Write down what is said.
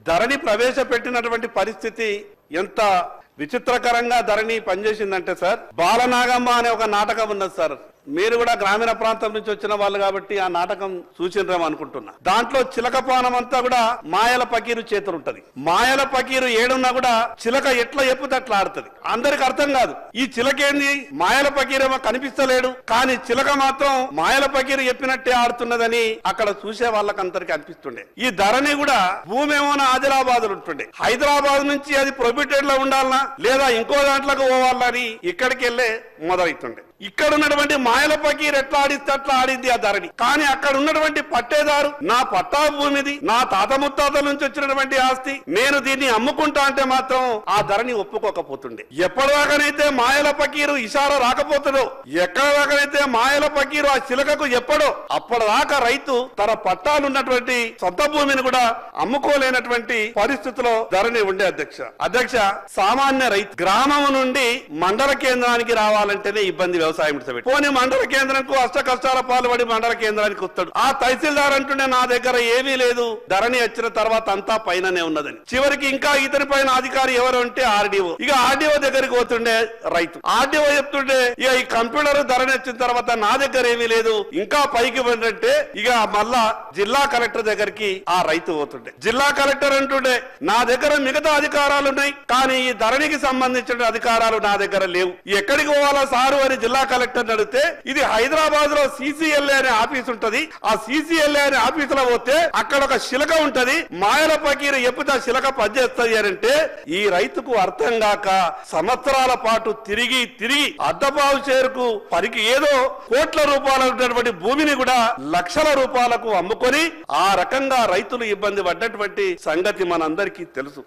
ధరణి ప్రవేశపెట్టినటువంటి పరిస్థితి ఎంత విచిత్రకరంగా ధరణి పనిచేసిందంటే సార్, బాలనాగమ్మ అనే ఒక నాటకం ఉన్నది సార్. మీరు కూడా గ్రామీణ ప్రాంతం నుంచి వచ్చిన వాళ్ళు కాబట్టి ఆ నాటకం చూసినరేమో అనుకుంటున్నా. దాంట్లో చిలకపానం అంతా కూడా మాయల పకీరు చేతులు ఉంటది. మాయల పకీరు ఏడున్నా కూడా చిలక ఎట్లా ఎప్పుతే అట్లా ఆడుతుంది. అందరికి అర్థం కాదు ఈ చిలకేంది, మాయల పకీరేమో కనిపిస్తలేడు కానీ చిలక మాత్రం మాయల పకీరు చెప్పినట్టే ఆడుతున్నదని అక్కడ చూసే వాళ్ళకందరికి అనిపిస్తుండే. ఈ ధరణి కూడా భూమి ఏమో ఆదిలాబాద్ ఉంటుండే, హైదరాబాద్ నుంచి అది ప్రొహిబిటెడ్ లో ఉండాలనా లేదా ఇంకో దాంట్లోకి పోవాలని ఇక్కడికి వెళ్ళే మొదలవుతుండే. ఇక్కడ ఉన్నటువంటి మాయల పకీర్ ఎట్లా ఆడిస్తే అట్లా ఆడింది ఆ ధరణి. కానీ అక్కడ ఉన్నటువంటి పట్టేదారు నా పట్టా భూమిది, నా తాత ముత్తాతల నుంచి వచ్చినటువంటి ఆస్తి, నేను దీన్ని అమ్ముకుంటా అంటే మాత్రం ఆ ధరణి ఒప్పుకోకపోతుండే. ఎప్పటిదాకానైతే మాయల పకీరు ఇషారా రాకపోతుందో, ఎక్కడ దాకానైతే మాయల పకీరు ఆ చిలకకు ఎప్పుడో అప్పటిదాకా రైతు తన పట్టాలు ఉన్నటువంటి సొంత భూమిని కూడా అమ్ముకోలేనటువంటి పరిస్థితిలో ధరణి ఉండే. అధ్యక్ష సామాన్య రైతు గ్రామం నుండి మండల కేంద్రానికి రావాలంటేనే ఇబ్బంది. వ్యవసాయం పోనీ మండల కేంద్రంకు అష్ట కష్టాల పాల్పడి మండల కేంద్రానికి వస్తాడు. ఆ తహసీల్దార్ అంటుండే నా దగ్గర ఏమీ లేదు, ధరణి వచ్చిన తర్వాత అంతా పైననే ఉన్నదని. చివరికి ఇంకా ఇతని పైన అధికారి ఎవరు అంటే ఆర్డీఓ. ఇక ఆర్డీఓ దగ్గరికి పోతుండే రైతు. ఆర్డీఓ చెప్తుండే ఇక ఈ కంప్యూటర్ ధరణి వచ్చిన తర్వాత నా దగ్గర ఏమీ లేదు, ఇంకా పైకి పోయిందంటే ఇక మళ్ళా జిల్లా కలెక్టర్ దగ్గరికి ఆ రైతు పోతుండే. జిల్లా కలెక్టర్ అంటుండే నా దగ్గర మిగతా అధికారాలు ఉన్నాయి కానీ ఈ ధరణికి సంబంధించిన అధికారాలు నా దగ్గర లేవు, ఎక్కడికి పోవాలా సారు అని జిల్లా కలెక్టర్ అడిగితే ఇది హైదరాబాద్ లో సిసిఎల్ఏ అనే ఆఫీస్ ఉంటది, ఆ సిసిఎల్ఏ అనే ఆఫీస్ లో పోతే అక్కడ ఒక శిలక ఉంటది, మాయల పకీరు ఎప్పుతా శిలక పనిచేస్తుంది అని అంటే ఈ రైతుకు అర్థం కాక సంవత్సరాల పాటు తిరిగి అద్దపావు చేరుకు పరికి ఏదో కోట్ల రూపాయలు ఉన్నటువంటి భూమిని కూడా లక్షల రూపాయలకు అమ్ముకొని ఆ రకంగా రైతులు ఇబ్బంది పడ్డటువంటి సంగతి మనందరికీ తెలుసు.